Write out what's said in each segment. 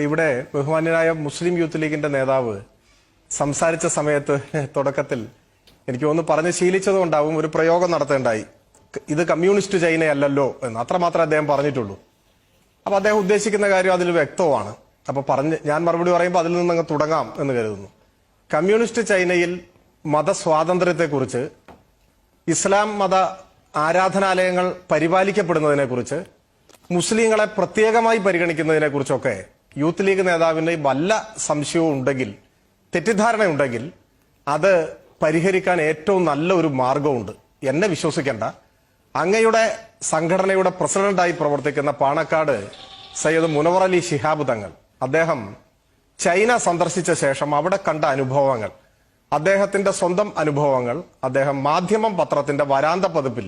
ഇവിടെ ബഹുമാന്യനായ മുസ്ലിം യൂത്ത് ലീഗിന്റെ നേതാവ് സംസാരിച്ച സമയത്ത് തുടക്കത്തിൽ എനിക്ക് ഒന്ന് പറഞ്ഞ് ശീലിച്ചതുകൊണ്ടാവും ഒരു പ്രയോഗം നടത്തേണ്ടായി. ഇത് കമ്മ്യൂണിസ്റ്റ് ചൈനയല്ലല്ലോ എന്ന് അത്രമാത്രം അദ്ദേഹം പറഞ്ഞിട്ടുള്ളൂ. അപ്പൊ അദ്ദേഹം ഉദ്ദേശിക്കുന്ന കാര്യം അതിൽ വ്യക്തമാണ്. അപ്പൊ ഞാൻ മറുപടി പറയുമ്പോൾ അതിൽ നിന്നങ്ങ് തുടങ്ങാം എന്ന് കരുതുന്നു. കമ്മ്യൂണിസ്റ്റ് ചൈനയിൽ മതസ്വാതന്ത്ര്യത്തെക്കുറിച്ച്, ഇസ്ലാം മത ആരാധനാലയങ്ങൾ പരിപാലിക്കപ്പെടുന്നതിനെ കുറിച്ച്, മുസ്ലിങ്ങളെ പ്രത്യേകമായി പരിഗണിക്കുന്നതിനെ കുറിച്ചൊക്കെ യൂത്ത് ലീഗ് നേതാവിന് വല്ല സംശയവും ഉണ്ടെങ്കിൽ, തെറ്റിദ്ധാരണയുണ്ടെങ്കിൽ അത് പരിഹരിക്കാൻ ഏറ്റവും നല്ല ഒരു മാർഗമുണ്ട്. എന്നെ വിശ്വസിക്കേണ്ട, അങ്ങയുടെ സംഘടനയുടെ പ്രസിഡന്റായി പ്രവർത്തിക്കുന്ന പാണക്കാട് സയ്യിദ് മുനവർ അലി ശിഹാബ് തങ്ങൾ, അദ്ദേഹം ചൈന സന്ദർശിച്ച ശേഷം അവിടെ കണ്ട അനുഭവങ്ങൾ, അദ്ദേഹത്തിന്റെ സ്വന്തം അനുഭവങ്ങൾ അദ്ദേഹം മാധ്യമം പത്രത്തിന്റെ വരാന്ത പതിപ്പിൽ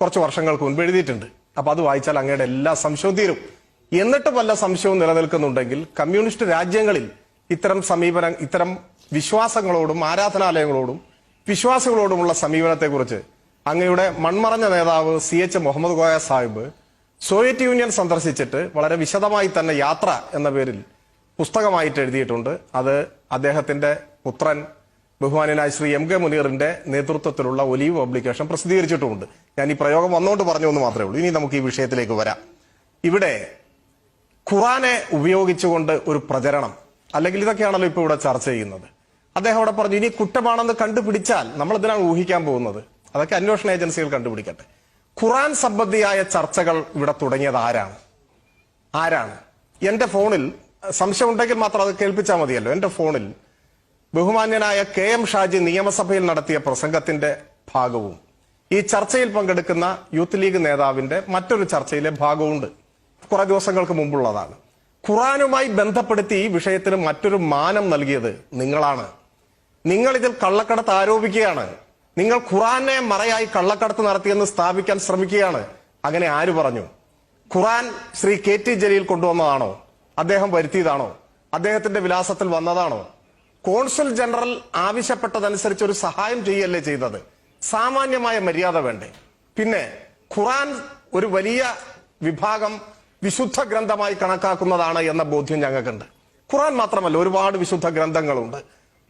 കുറച്ച് വർഷങ്ങൾക്ക് മുൻപ് എഴുതിയിട്ടുണ്ട്. അപ്പൊ അത് വായിച്ചാൽ അങ്ങയുടെ എല്ലാ സംശയവും തീരും. എന്നിട്ട് വല്ല സംശയവും നിലനിൽക്കുന്നുണ്ടെങ്കിൽ കമ്മ്യൂണിസ്റ്റ് രാജ്യങ്ങളിൽ ഇത്തരം സമീപനം, ഇത്തരം വിശ്വാസങ്ങളോടും ആരാധനാലയങ്ങളോടും വിശ്വാസികളോടുമുള്ള സമീപനത്തെക്കുറിച്ച് അങ്ങയുടെ മൺമറഞ്ഞ നേതാവ് CH Muhammad Koya Sahib Soviet Union സന്ദർശിച്ചിട്ട് വളരെ വിശദമായി തന്നെ യാത്ര എന്ന പേരിൽ പുസ്തകമായിട്ട് എഴുതിയിട്ടുണ്ട്. അത് അദ്ദേഹത്തിന്റെ പുത്രൻ ബഹുമാനായ ശ്രീ MK മുനീറിന്റെ നേതൃത്വത്തിലുള്ള ഒലീവ് പബ്ലിക്കേഷൻ പ്രസിദ്ധീകരിച്ചിട്ടുമുണ്ട്. ഞാൻ ഈ പ്രയോഗം വന്നുകൊണ്ട് പറഞ്ഞു എന്ന് മാത്രമേ ഉള്ളൂ. ഇനി നമുക്ക് ഈ വിഷയത്തിലേക്ക് വരാം. ഇവിടെ ഖുറാനെ ഉപയോഗിച്ചുകൊണ്ട് ഒരു പ്രചരണം, അല്ലെങ്കിൽ ഇതൊക്കെയാണല്ലോ ഇപ്പൊ ഇവിടെ ചർച്ച ചെയ്യുന്നത്. അദ്ദേഹം അവിടെ പറഞ്ഞു, ഇനി കുറ്റമാണെന്ന് കണ്ടുപിടിച്ചാൽ നമ്മൾ ഇതിനാണ് ഊഹിക്കാൻ പോകുന്നത്, അതൊക്കെ അന്വേഷണ ഏജൻസികൾ കണ്ടുപിടിക്കട്ടെ. ഖുറാൻ സംബന്ധിയായ ചർച്ചകൾ ഇവിടെ തുടങ്ങിയത് ആരാണ്? എന്റെ ഫോണിൽ സംശയം ഉണ്ടെങ്കിൽ മാത്രം അത് കേൾപ്പിച്ചാൽ മതിയല്ലോ. എന്റെ ഫോണിൽ ബഹുമാന്യനായ KM ഷാജി നിയമസഭയിൽ നടത്തിയ പ്രസംഗത്തിന്റെ ഭാഗവും ഈ ചർച്ചയിൽ പങ്കെടുക്കുന്ന യൂത്ത് ലീഗ് നേതാവിന്റെ മറ്റൊരു ചർച്ചയിലെ ഭാഗവുമുണ്ട്. കുറെ ദിവസങ്ങൾക്ക് മുമ്പുള്ളതാണ്. ഖുറാനുമായി ബന്ധപ്പെടുത്തി ഈ വിഷയത്തിന് മറ്റൊരു മാനം നൽകിയത് നിങ്ങളാണ്. നിങ്ങൾ ഇതിൽ കള്ളക്കടത്ത് ആരോപിക്കുകയാണ്. നിങ്ങൾ ഖുറാനെ മറയായി കള്ളക്കടത്ത് നടത്തിയെന്ന് സ്ഥാപിക്കാൻ ശ്രമിക്കുകയാണ്. അങ്ങനെ ആര് പറഞ്ഞു? ഖുറാൻ ശ്രീ KT ജലീൽ കൊണ്ടുവന്നതാണോ? അദ്ദേഹം വരുത്തിയതാണോ? അദ്ദേഹത്തിന്റെ വിലാസത്തിൽ വന്നതാണോ? കോൺസുൽ ജനറൽ ആവശ്യപ്പെട്ടതനുസരിച്ച് ഒരു സഹായം ചെയ്യല്ലേ ചെയ്തത്? സാമാന്യമായ മര്യാദ വേണ്ടേ? പിന്നെ ഖുറാൻ ഒരു വലിയ വിഭാഗം വിശുദ്ധ ഗ്രന്ഥമായി കണക്കാക്കുന്നതാണ് എന്ന ബോധ്യം ഞങ്ങൾക്കുണ്ട്. ഖുറാൻ മാത്രമല്ല, ഒരുപാട് വിശുദ്ധ ഗ്രന്ഥങ്ങളുണ്ട്.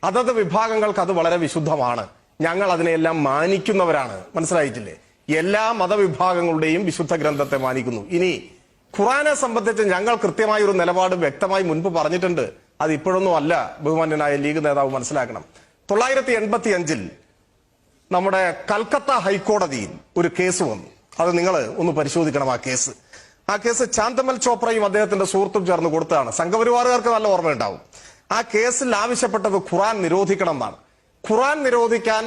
അതത് വിഭാഗങ്ങൾക്ക് അത് വളരെ വിശുദ്ധമാണ്. ഞങ്ങൾ അതിനെല്ലാം മാനിക്കുന്നവരാണ്. മനസ്സിലായിട്ടില്ലേ? എല്ലാ മതവിഭാഗങ്ങളുടെയും വിശുദ്ധ ഗ്രന്ഥത്തെ മാനിക്കുന്നു. ഇനി ഖുറാനെ സംബന്ധിച്ച് ഞങ്ങൾ കൃത്യമായ ഒരു നിലപാട് വ്യക്തമായി മുൻപ് പറഞ്ഞിട്ടുണ്ട്. അത് ഇപ്പോഴൊന്നും അല്ല. ബഹുമാന്യനായ ലീഗ് നേതാവ് മനസ്സിലാക്കണം. 1985 നമ്മുടെ കൽക്കത്ത ഹൈക്കോടതിയിൽ ഒരു കേസ് വന്നു. അത് നിങ്ങൾ ഒന്ന് പരിശോധിക്കണം. ആ കേസ് ചാന്തമൽ ചോപ്രയും അദ്ദേഹത്തിന്റെ സുഹൃത്തും ചേർന്ന് കൊടുത്തതാണ്. സംഘപരിവാറുകാർക്ക് നല്ല ഓർമ്മയുണ്ടാവും. ആ കേസിൽ ആവശ്യപ്പെട്ടത് ഖുറാൻ നിരോധിക്കണം എന്നാണ്. ഖുറാൻ നിരോധിക്കാൻ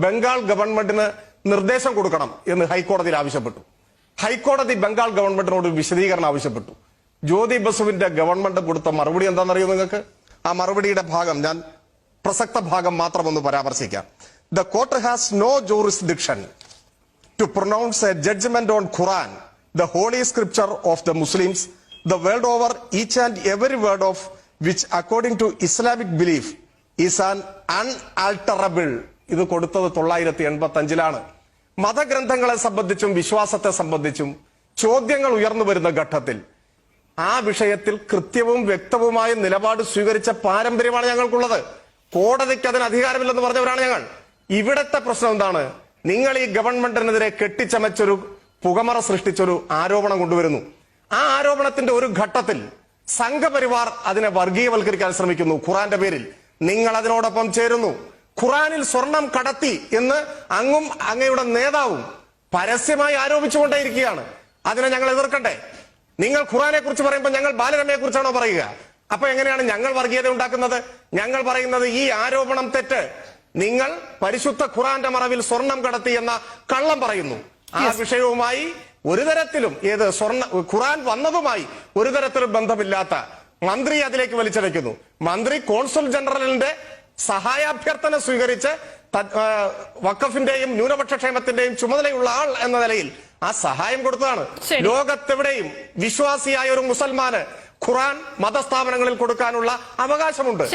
ബംഗാൾ ഗവൺമെന്റിന് നിർദ്ദേശം കൊടുക്കണം എന്ന് ഹൈക്കോടതിയിൽ ആവശ്യപ്പെട്ടു. ഹൈക്കോടതി ബംഗാൾ ഗവൺമെന്റിനോട് വിശദീകരണം ആവശ്യപ്പെട്ടു. ജ്യോതി ബസുവിന്റെ ഗവൺമെന്റ് കൊടുത്ത മറുപടി എന്താണെന്നറിയോ നിങ്ങൾക്ക്? ആ മറുപടിയുടെ ഭാഗം ഞാൻ പ്രസക്ത ഭാഗം മാത്രം ഒന്ന് പരാമർശിക്കാം. The court has no jurisdiction to pronounce a judgment on Quran, the holy scripture of the Muslims, the world over, each and every word of which according to Islamic belief is an unalterable. ഇത് കൊടുത്തത് 1985-ലാണ്. മതഗ്രന്ഥങ്ങളെ സംബന്ധിച്ചും വിശ്വാസത്തെ സംബന്ധിച്ചും ചോദ്യങ്ങൾ ഉയർന്നു വരുന്ന ഘട്ടത്തിൽ ആ വിഷയത്തിൽ കൃത്യവും വ്യക്തവുമായ നിലപാട് സ്വീകരിച്ച പാരമ്പര്യമാണ് ഞങ്ങൾക്കുള്ളത്. കോടതിക്ക് അതിന് അധികാരമില്ലെന്ന് പറഞ്ഞവരാണ് ഞങ്ങൾ. ഇവിടത്തെ പ്രശ്നം എന്താണ്? നിങ്ങൾ ഈ ഗവൺമെന്റിനെതിരെ കെട്ടിച്ചമച്ചൊരു പുകമറ സൃഷ്ടിച്ചൊരു ആരോപണം കൊണ്ടുവരുന്നു. ആ ആരോപണത്തിന്റെ ഒരു ഘട്ടത്തിൽ സംഘപരിവാർ അതിനെ വർഗീയവൽക്കരിക്കാൻ ശ്രമിക്കുന്നു. ഖുറാന്റെ പേരിൽ നിങ്ങൾ അതിനോടൊപ്പം ചേരുന്നു. ഖുറാനിൽ സ്വർണം കടത്തി എന്ന് അങ്ങയുടെ നേതാവും പരസ്യമായി ആരോപിച്ചുകൊണ്ടേയിരിക്കുകയാണ്. അതിനെ ഞങ്ങൾ എതിർക്കണ്ടേ? നിങ്ങൾ ഖുറാനെ കുറിച്ച് പറയുമ്പോൾ ഞങ്ങൾ ബാലരമയെ കുറിച്ചാണോ പറയുക? അപ്പൊ എങ്ങനെയാണ് ഞങ്ങൾ വർഗീയത ഉണ്ടാക്കുന്നത്? ഞങ്ങൾ പറയുന്നത് ഈ ആരോപണം തെറ്റ്. നിങ്ങൾ പരിശുദ്ധ ഖുറാന്റെ മറവിൽ സ്വർണം കടത്തി എന്ന കള്ളം പറയുന്നു. ആ വിഷയവുമായി ഒരു തരത്തിലും ഖുറാൻ വന്നതുമായി ഒരു തരത്തിലും ബന്ധമില്ലാത്ത മന്ത്രി അതിലേക്ക് വലിച്ചടയ്ക്കുന്നു. മന്ത്രി കോൺസുൽ ജനറലിന്റെ സഹായാഭ്യർത്ഥന സ്വീകരിച്ച് വഖഫിന്റെയും ന്യൂനപക്ഷ ക്ഷേമത്തിന്റെയും ചുമതലയുള്ള ആൾ എന്ന നിലയിൽ ആ സഹായം കൊടുത്തതാണ്. ലോകത്തെവിടെയും വിശ്വാസിയായ ഒരു മുസൽമാന് ഖുറാൻ മതസ്ഥാപനങ്ങളിൽ കൊടുക്കാനുള്ള അവകാശമുണ്ട്.